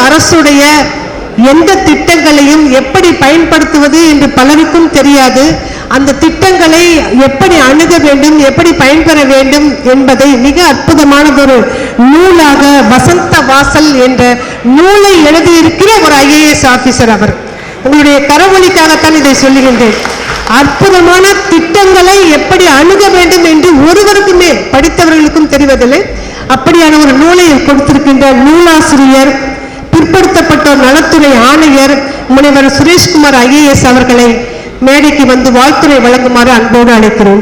அரசுடைய எந்த திட்டங்களையும் எப்படி பயன்படுத்துவது என்று பலருக்கும் தெரியாது. அந்த திட்டங்களை எப்படி அணுக வேண்டும், எப்படி பயன்பெற வேண்டும் என்பதை மிக அற்புதமானதொரு நூலாக வசந்த வாசல் என்ற நூலை எழுதியிருக்கிற ஒரு IAS ஆபீசர் அவர். உங்களுடைய கரவொலிக்காகத்தான் இதை சொல்லுகின்றேன். அற்புதமான திட்டங்களை எப்படி அணுக வேண்டும் என்று ஒருவருக்குமே படித்தவர்களுக்கும் தெரிவதில்லை. அப்படியான ஒரு நூலை கொடுத்திருக்கின்ற நூலாசிரியர், பிற்படுத்தப்பட்டோர் நலத்துறை ஆணையர் முனைவர் சுரேஷ்குமார் IAS அவர்களை மேடைக்கு வந்து வாழ்த்துரை வழங்குமாறு அன்போடு அழைக்கிறோம்.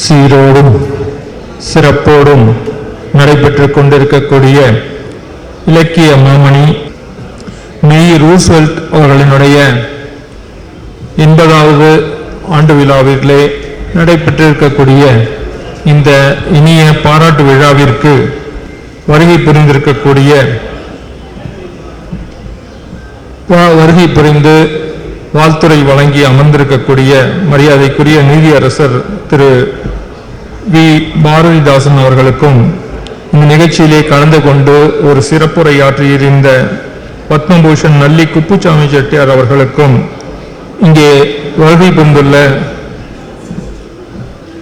சீரோடும் சிறப்போடும் நடைபெற்றுக் கொண்டிருக்கக்கூடிய இலக்கிய மாமணி மேரி ரூஸ்வெல்ட் அவர்களினுடைய 80வது ஆண்டு விழாவிலே நடைபெற்றிருக்கக்கூடிய இந்த இனிய பாராட்டு விழாவிற்கு வருகை புரிந்து வாழ்த்துரை வழங்கி அமர்ந்திருக்கக்கூடிய மரியாதைக்குரிய நீதியரசர் திரு வி பாரதிதாசன் அவர்களுக்கும், இந்த நிகழ்ச்சியிலே கலந்து கொண்டு ஒரு சிறப்புரையாற்றியிருந்த பத்மபூஷன் நல்லி குப்புசாமி செட்டியார் அவர்களுக்கும், இங்கே வருகை புரிந்துள்ள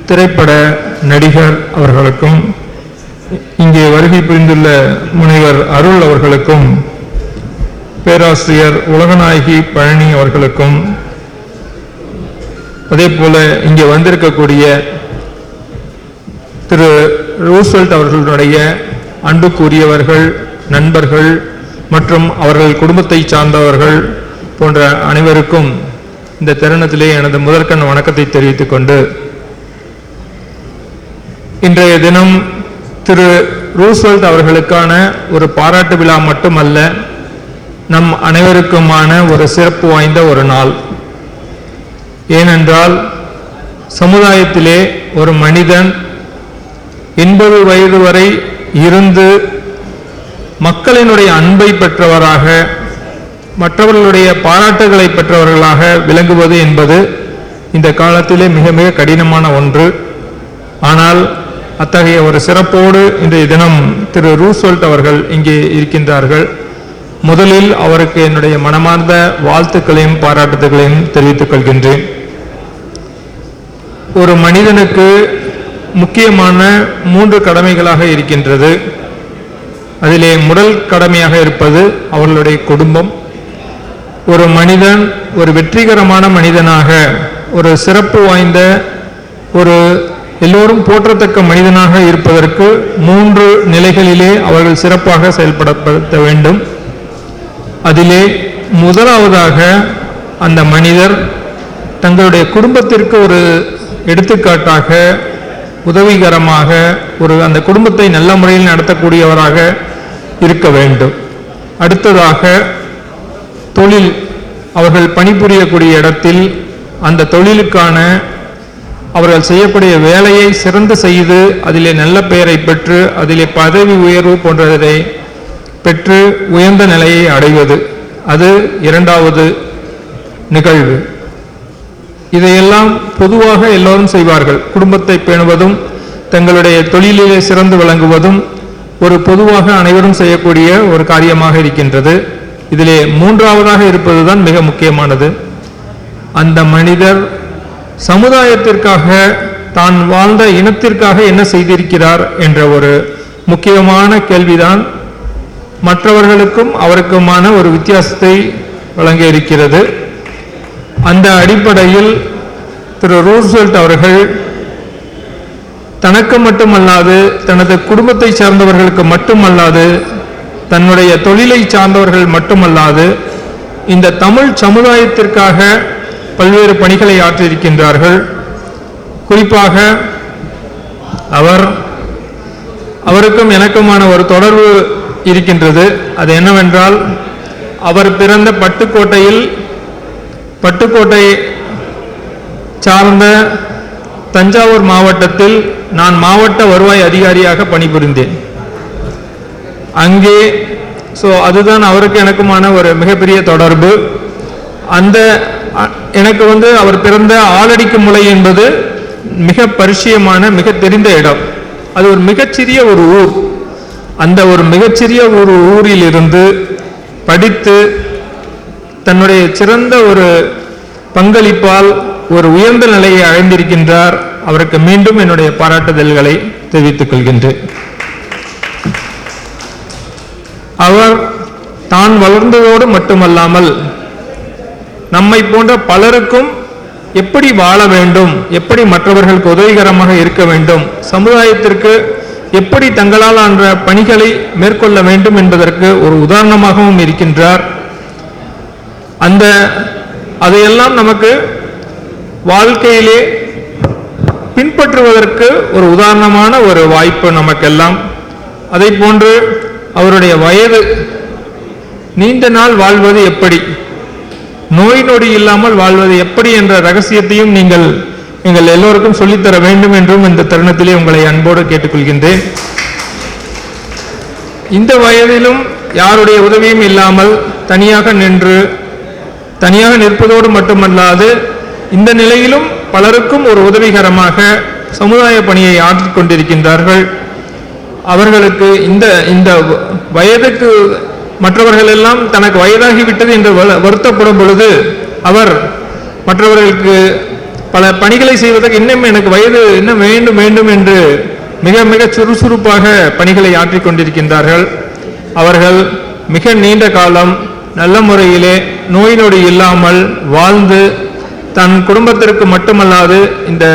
திரைப்பட நடிகர் அவர்களுக்கும், இங்கே வருகை புரிந்துள்ள முனைவர் அருள் அவர்களுக்கும், பேராசிரியர் உலகநாயகி பழனி அவர்களுக்கும், அதே போல இங்கே வந்திருக்கக்கூடிய திரு ரூஸ்வெல்ட் அவர்களுடைய அன்புக்குரியவர்கள், நண்பர்கள் மற்றும் அவர்கள் குடும்பத்தை சார்ந்தவர்கள் போன்ற அனைவருக்கும் இந்த தருணத்திலே எனது முதற்கண் வணக்கத்தை தெரிவித்துக் கொண்டு, இன்றைய தினம் திரு ரூஸ்வெல்ட் அவர்களுக்கான ஒரு பாராட்டு விழா மட்டுமல்ல, நம் அனைவருக்குமான ஒரு சிறப்பு வாய்ந்த ஒரு நாள். ஏனென்றால் சமுதாயத்திலே ஒரு மனிதன் 80 வயது வரை இருந்து மக்களினுடைய அன்பை பெற்றவராக, மற்றவர்களுடைய பாராட்டுகளை பெற்றவர்களாக விளங்குவது என்பது இந்த காலத்திலே மிக மிக கடினமான ஒன்று. ஆனால் அத்தகைய ஒரு சிறப்போடு இன்றைய தினம் திரு ரூஸ்வெல்ட் அவர்கள் இங்கே இருக்கின்றார்கள். முதலில் அவருக்கு என்னுடைய மனமார்ந்த வாழ்த்துக்களையும் பாராட்டுகளையும் தெரிவித்துக் கொள்கின்றேன். ஒரு மனிதனுக்கு முக்கியமான 3 கடமைகளாக இருக்கின்றது. அதிலே முதல் கடமையாக இருப்பது அவர்களுடைய குடும்பம். ஒரு மனிதன் ஒரு வெற்றிகரமான மனிதனாக, ஒரு சிறப்பு வாய்ந்த, ஒரு எல்லோரும் போற்றத்தக்க மனிதனாக இருப்பதற்கு 3 நிலைகளிலே அவர்கள் சிறப்பாக செயல்படுத்த வேண்டும். அதிலே முதலாவதாக அந்த மனிதர் தங்களுடைய குடும்பத்திற்கு ஒரு எடுத்துக்காட்டாக, உதவிகரமாக, அந்த குடும்பத்தை நல்ல முறையில் நடத்தக்கூடியவராக இருக்க வேண்டும். அடுத்ததாக தொழில், அவர்கள் பணிபுரியக்கூடிய இடத்தில் அந்த தொழிலுக்கான அவர்கள் செய்யக்கூடிய வேலையை சிறந்து செய்து அதிலே நல்ல பெயரை பெற்று அதிலே பதவி உயர்வு போன்றதை பெற்று உயர்ந்த நிலையை அடைவது, அது இரண்டாவது நிகழ்வு. இதையெல்லாம் பொதுவாக எல்லோரும் செய்வார்கள். குடும்பத்தை பேணுவதும் தங்களுடைய தொழிலிலே சிறந்து விளங்குவதும் ஒரு பொதுவாக அனைவரும் செய்யக்கூடிய ஒரு காரியமாக இருக்கின்றது. இதிலே மூன்றாவதாக இருப்பதுதான் மிக முக்கியமானது. அந்த மனிதர் சமுதாயத்திற்காக, தான் வாழ்ந்த இனத்திற்காக என்ன செய்திருக்கிறார் என்ற ஒரு முக்கியமான கேள்விதான் மற்றவர்களுக்கும் அவருக்குமான ஒரு வித்தியாசத்தை வழங்க இருக்கிறது. அந்த அடிப்படையில் திரு ரூஸ்வெல்ட் அவர்கள் தனக்கு மட்டுமல்லாது, தனது குடும்பத்தை சார்ந்தவர்களுக்கு மட்டுமல்லாது, தன்னுடைய தொழிலை சார்ந்தவர்கள் மட்டுமல்லாது, இந்த தமிழ் சமுதாயத்திற்காக பல்வேறு பணிகளை ஆற்றியிருக்கின்றார்கள். குறிப்பாக அவருக்கும் எனக்குமான ஒரு தொடர்பு இருக்கின்றது. அது என்னவென்றால், அவர் பிறந்த பட்டுக்கோட்டை சார்ந்த தஞ்சாவூர் மாவட்டத்தில் நான் மாவட்ட வருவாய் அதிகாரியாக பணிபுரிந்தேன். அங்கே அதுதான் அவருக்கு எனக்குமான ஒரு மிகப்பெரிய தொடர்பு. எனக்கு அவர் பிறந்த ஆலடிக்கு முளை என்பது மிக பரிச்சயமான, மிக தெரிந்த இடம். அது ஒரு மிகச்சிறிய ஒரு ஊர். அந்த ஒரு மிகச்சிறிய ஒரு ஊரில் இருந்து படித்து தன்னுடைய சிறந்த ஒரு பங்களிப்பால் ஒரு உயர்ந்த நிலையை அடைந்திருக்கின்றார். அவருக்கு மீண்டும் என்னுடைய பாராட்டுதல்களை தெரிவித்துக் கொள்கின்றேன். அவர் தான் வளர்ந்ததோடு மட்டுமல்லாமல் நம்மை போன்ற பலருக்கும் எப்படி வாழ வேண்டும், எப்படி மற்றவர்களுக்கு உதவிகரமாக இருக்க வேண்டும், சமுதாயத்திற்கு எப்படி தங்களால் ஆன்ற பணிகளை மேற்கொள்ள வேண்டும் என்பதற்கு ஒரு உதாரணமாகவும் இருக்கின்றார். அதையெல்லாம் நமக்கு வாழ்க்கையிலே பின்பற்றுவதற்கு ஒரு உதாரணமான ஒரு வாய்ப்பு நமக்கெல்லாம். அதை போன்று அவருடைய வயது, நீண்ட நாள் வாழ்வது எப்படி, நோய் நொடி இல்லாமல் வாழ்வது எப்படி என்ற ரகசியத்தையும் நீங்கள் எல்லோருக்கும் சொல்லித்தர வேண்டும் என்றும் இந்த தருணத்திலே உங்களை அன்போடு கேட்டுக்கொள்கின்றேன். இந்த வயதிலும் யாருடைய உதவியும் இல்லாமல் தனியாக நிற்பதோடு மட்டுமல்லாது இந்த நிலையிலும் பலருக்கும் ஒரு உதவிகரமாக சமுதாய பணியை ஆற்றிக் கொண்டிருக்கின்றார்கள். அவர்களுக்கு இந்த வயதுக்கு மற்றவர்கள் எல்லாம் தனக்கு வயதாகிவிட்டது என்று வருத்தப்படும் பொழுது அவர் மற்றவர்களுக்கு பல பணிகளை செய்வதற்கு இன்னும் எனக்கு வயது இன்னும் வேண்டும் என்று மிக மிக சுறுசுறுப்பாக பணிகளை ஆற்றிக் கொண்டிருக்கின்றார்கள். அவர்கள் மிக நீண்ட காலம் நல்ல முறையிலே நோய் நொடி இல்லாமல் வாழ்ந்து தன் குடும்பத்திற்கு மட்டுமல்லாது இந்த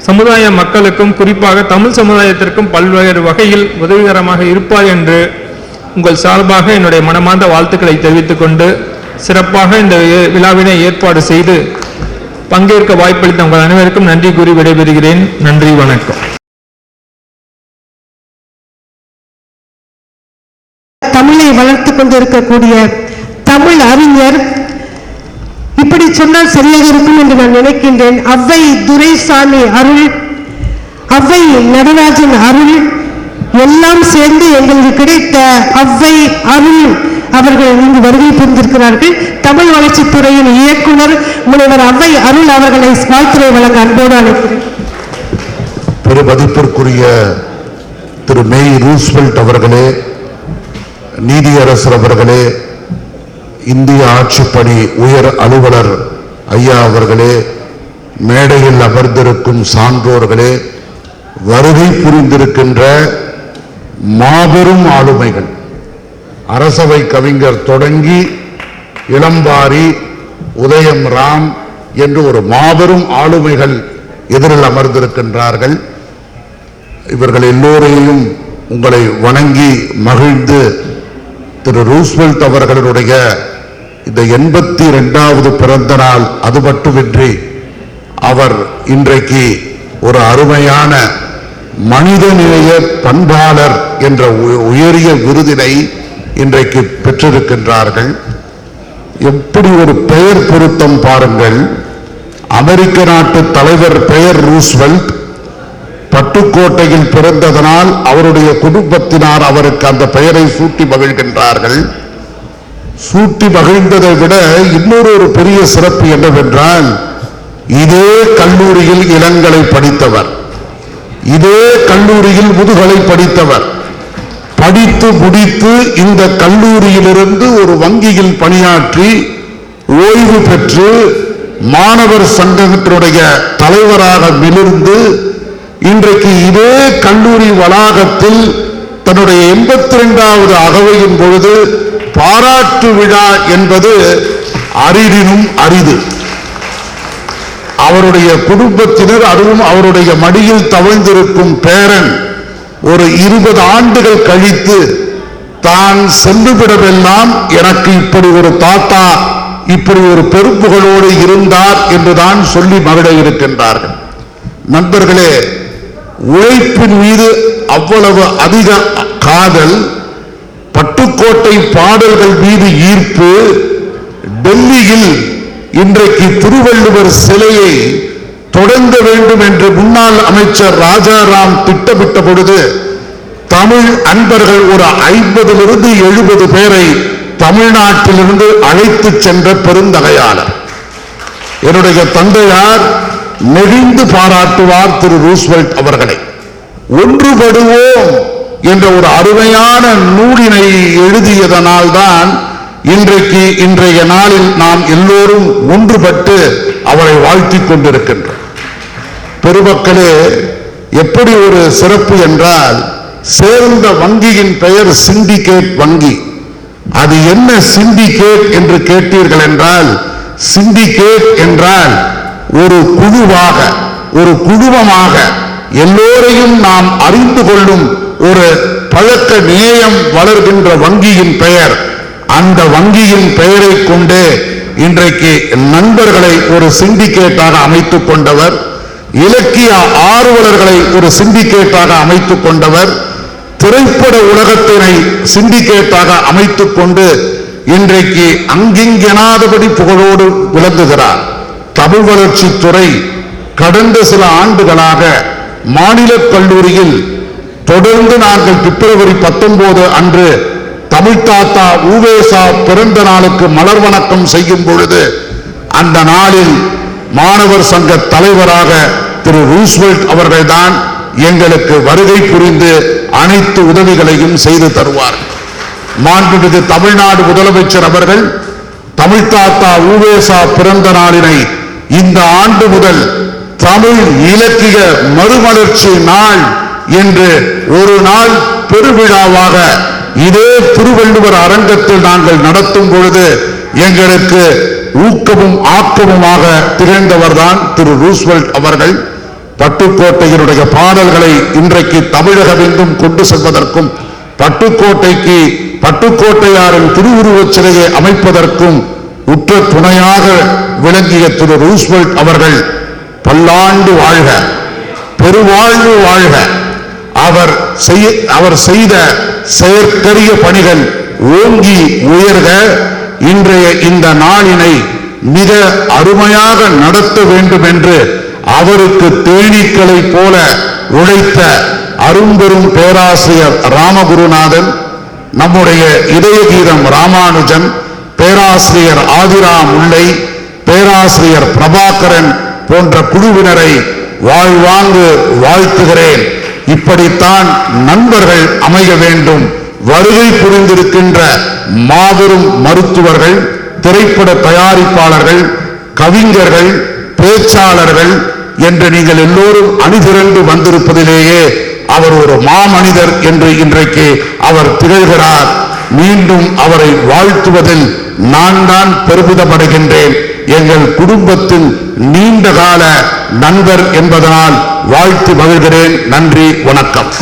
சமுதாய மக்களுக்கும் குறிப்பாக தமிழ் சமுதாயத்திற்கும் பல்வேறு வகையில் உதவிகரமாக இருப்பார் என்று உங்கள் சார்பாக என்னுடைய மனமார்ந்த வாழ்த்துக்களை தெரிவித்துக் கொண்டு சிறப்பாக இந்த விழாவினை ஏற்பாடு செய்து பங்கேற்க வாய்ப்பளித்த உங்கள் அனைவருக்கும் நன்றி கூறி விடைபெறுகிறேன். நன்றி, வணக்கம். தமிழை வளர்த்துக் கொண்டிருக்கக்கூடிய தமிழ் அறிஞர், இப்படி சொன்னால் சரியாக இருக்கும் என்று நான் நினைக்கின்றேன், அவ்வை துரைசாமி அருள், அவ்வை நடராஜன் அருள் எல்லாம் சேர்ந்து எங்களுக்கு கிடைத்த அவ்வை அருள் அவர்கள் இங்கு வருகை புரிந்திருக்கிறார்கள். தமிழ் வளர்ச்சித்துறையின் இயக்குனர் முனைவர் அவ்வை அருள் அவர்களை வாழ்த்துறை வழங்க அன்போடு அழைக்கிறேன். பெருமதிப்பிற்குரிய திரு மேய் ரூஸ்வெல்ட் அவர்களே, நீதியரசர் அவர்களே, இந்திய ஆட்சிப்பணி உயர் அலுவலர் ஐயா அவர்களே, மேடையில் அமர்ந்திருக்கும் சான்றோர்களே, வருகை புரிந்திருக்கின்ற மாபெரும் ஆளுமைகள், அரசவை கவிஞர் தொடங்கி இளம்பாரி, உதயம் ராம் என்று ஒரு மாபெரும் ஆளுமைகள் எதிரில் அமர்ந்திருக்கின்றார்கள். இவர்கள் எல்லோரையும் உங்களை வணங்கி மகிழ்ந்து திரு ரூஸ்வெல்ட் அவர்களுடைய இந்த 82வது பிறந்த நாள், அது மட்டுமின்றி அவர் இன்றைக்கு ஒரு அருமையான மனிதநேய பண்பாளர் என்ற உயரிய விருதினை இன்றைக்கு பெற்றிருக்கின்றார்கள். எப்படி ஒரு பெயர் பொருத்தம் பாருங்கள். அமெரிக்க நாட்டு தலைவர் பெயர் ரூஸ்வெல்ட், பட்டுக்கோட்டையில் பிறந்ததனால் அவருடைய குடும்பத்தினார் அவருக்கு அந்த பெயரை சூட்டி மகிழ்கின்றார்கள். சூட்டி மகிழ்ந்ததை விட இன்னொரு பெரிய சிறப்பு என்னவென்றால், இதே கல்லூரியில் இளங்கலை படித்தவர், இதே கல்லூரியில் முதுகலை படித்தவர், படித்து முடித்து இந்த கல்லூரியிலிருந்து ஒரு வங்கியில் பணியாற்றி ஓய்வு பெற்று மாணவர் சங்கத்தினுடைய தலைவராக மிளிர்ந்து இன்றைக்கு இதே கல்லூரி வளாகத்தில் தன்னுடைய 82வது அகவையின் பொழுது பாராட்டு விழா என்பது அரிதினும் அரிது. அவருடைய குடும்பத்தினர், அதுவும் அவருடைய மடியில் தவழ்ந்திருக்கும் பேரன் ஒரு 20 ஆண்டுகள் கழித்து தான் சென்றுவிடவெல்லாம் எனக்கு இப்படி ஒரு தாத்தா, இப்படி ஒரு பெரும்புகளோடு இருந்தார் என்றுதான் சொல்லி மகிழ இருக்கின்றார்கள். நண்பர்களே, உழைப்பின் மீது அவ்வளவு அதிக காதல், பட்டுக்கோட்டை பாடல்கள் மீது ஈர்ப்பு, டெல்லியில் இன்றைக்கு திருவள்ளுவர் சிலையை தொடங்க வேண்டும் என்று முன்னாள் அமைச்சர் ராஜாராம் திட்டமிட்ட பொழுது தமிழ் அன்பர்கள் ஒரு 50லிருந்து 70 பேரை தமிழ்நாட்டிலிருந்து அழைத்து சென்ற பெருந்தகையாளர். என்னுடைய தந்தையார் நெகிழ்ந்து பாராட்டுவார் திரு ரூஸ்வெல்ட் அவர்களை. ஒன்றுபடுவோம், என்ற ஒரு அருமையான நூலினை எழுதியதனால்தான் இன்றைய நாளில் நாம் எல்லோரும் ஒன்றுபட்டு அவரை வாழ்த்திக் கொண்டிருக்கின்றோம். பெருமக்களே, எப்படி ஒரு சிறப்பு என்றால், சேர்ந்த வங்கியின் பெயர் சிண்டிகேட் வங்கி. அது என்ன சிண்டிகேட் என்று கேட்டீர்கள் என்றால், சிண்டிகேட் என்றால் ஒரு குழுவாக, ஒரு குழுமமாக எல்லோரையும் நாம் அறிந்து கொள்ளும் ஒரு பழக்க நேயம் வளர்கின்ற வங்கியின் பெயர். அந்த வங்கியின் பெயரை கொண்டு இன்றைக்கு நண்பர்களை ஒரு சிண்டிகேட்டாக அமைத்துக் கொண்டவர், இலக்கிய ஆர்வலர்களை ஒரு சிண்டிகேட்டாக அமைத்துக் கொண்டவர், திரைப்பட உலகத்தினை சிண்டிகேட்டாக அமைத்துக் கொண்டு இன்றைக்கு அங்கிங்கெனாதபடி புகழோடு விளங்குகிறார். தமிழ் வளர்ச்சித்துறை கடந்த சில ஆண்டுகளாக மாநில கல்லூரியில் தொடர்ந்து நாங்கள் பிப்ரவரி 19 அன்று தமிழ் தாத்தா உவேசா பிறந்த நாளுக்கு மலர் வணக்கம் செய்யும் பொழுது, அந்த நாளில் மாணவர் சங்க தலைவராக திரு ரூஸ்வெல்ட் அவர்கள்தான் எங்களுக்கு வருகை புரிந்து அனைத்து உதவிகளையும் செய்து தருவார். மாண்புமிகு தமிழ்நாடு முதலமைச்சர் அவர்கள் தமிழ் தாத்தா உவேசா பிறந்த நாளினை இந்த ஆண்டு முதல் தமிழ் இலக்கிய மறுமலர்ச்சி நாள் என்று ஒரு நாள் பெருவிழாவாக இதே திருவள்ளுவர் அரங்கத்தில் நாங்கள் நடத்தும் பொழுது எங்களுக்கு ஊக்கமும் ஆக்கமுமாக திகழ்ந்தவர்தான் திரு ரூஸ்வெல்ட் அவர்கள். பட்டுக்கோட்டையினுடைய பாடல்களை இன்றைக்கு தமிழகமெங்கும் கொண்டு செல்வதற்கும், பட்டுக்கோட்டைக்கு பட்டுக்கோட்டையாரின் திருவுருவச் சிலையை அமைப்பதற்கும் உற்ற துணையாக விளங்கிய திரு ரூஸ்வெல்ட் அவர்கள் பல்லாண்டு வாழ்க, பெருவாழ்வு வாழ்க. அவர் செய்த செயற்கரிய பணிகள் ஓங்கி உயர்க. இன்றைய இந்த நாளினை மிக அருமையாக நடத்த வேண்டும் என்று அவருக்கு தேனீக்களை போல உழைத்த அரும்பெரும் பேராசிரியர் ராமகுருநாதன், நம்முடைய இதய கீதம் ராமானுஜன், பேராசிரியர் ஆதிரா முல்லை, பேராசிரியர் பிரபாகரன் போன்ற குழுவினரை வாழ்வாங்கு வாழ்த்துகிறேன். இப்படித்தான் நண்பர்கள் அமைய வேண்டும். வருகை புரிந்திருக்கின்ற மாபெரும் மருத்துவர்கள், திரைப்பட தயாரிப்பாளர்கள், கவிஞர்கள், பேச்சாளர்கள் என்று நீங்கள் எல்லோரும் அணிதிரண்டு வந்திருப்பதிலேயே அவர் ஒரு மாமனிதர் என்று இன்றைக்கு அவர் திகழ்கிறார். மீண்டும் அவரை வாழ்த்துவதில் நான் தான் பெருமிதமடைகின்றேன். எங்கள் குடும்பத்தின் நீண்ட கால நண்பர் என்பதனால் வாழ்த்து மகிழ்கிறேன். நன்றி, வணக்கம்.